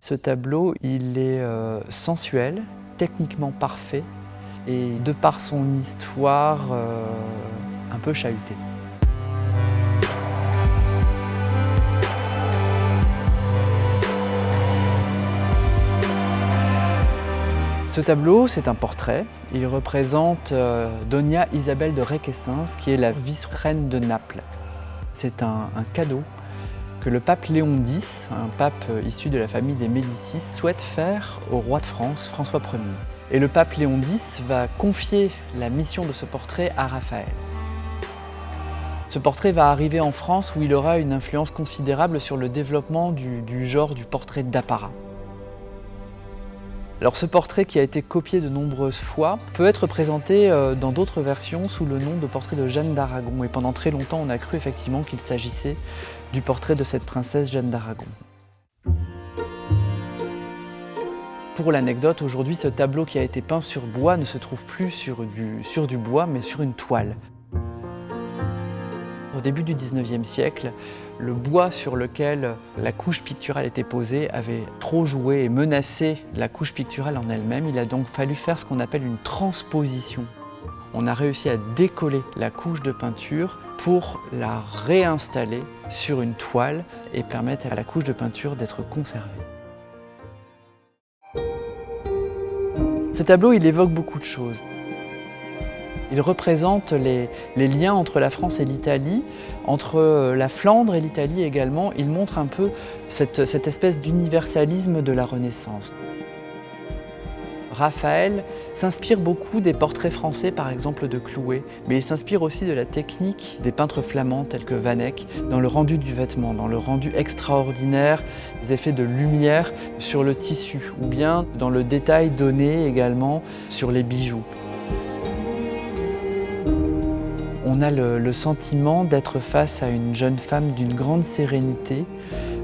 Ce tableau, il est sensuel, techniquement parfait et de par son histoire, un peu chahuté. Ce tableau, c'est un portrait. Il représente Donia Isabelle de Requesens, qui est la vice-reine de Naples. C'est un cadeau que le pape Léon X, un pape issu de la famille des Médicis, souhaite faire au roi de France, François Ier. Et le pape Léon X va confier la mission de ce portrait à Raphaël. Ce portrait va arriver en France où il aura une influence considérable sur le développement du genre du portrait d'apparat. Alors ce portrait, qui a été copié de nombreuses fois, peut être présenté dans d'autres versions sous le nom de portrait de Jeanne d'Aragon. Et pendant très longtemps, on a cru effectivement qu'il s'agissait du portrait de cette princesse Jeanne d'Aragon. Pour l'anecdote, aujourd'hui, ce tableau qui a été peint sur bois ne se trouve plus sur du bois, mais sur une toile. Au début du XIXe siècle, le bois sur lequel la couche picturale était posée avait trop joué et menacé la couche picturale en elle-même. Il a donc fallu faire ce qu'on appelle une transposition. On a réussi à décoller la couche de peinture pour la réinstaller sur une toile et permettre à la couche de peinture d'être conservée. Ce tableau, il évoque beaucoup de choses. Il représente les liens entre la France et l'Italie, entre la Flandre et l'Italie également. Il montre un peu cette espèce d'universalisme de la Renaissance. Raphaël s'inspire beaucoup des portraits français, par exemple de Clouet, mais il s'inspire aussi de la technique des peintres flamands tels que Van Eyck dans le rendu du vêtement, dans le rendu extraordinaire, les effets de lumière sur le tissu, ou bien dans le détail donné également sur les bijoux. On a le sentiment d'être face à une jeune femme d'une grande sérénité,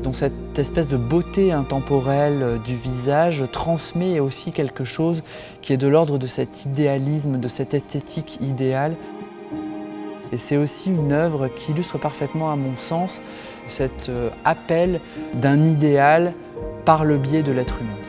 dont cette espèce de beauté intemporelle du visage transmet aussi quelque chose qui est de l'ordre de cet idéalisme, de cette esthétique idéale. Et c'est aussi une œuvre qui illustre parfaitement, à mon sens, cet appel d'un idéal par le biais de l'être humain.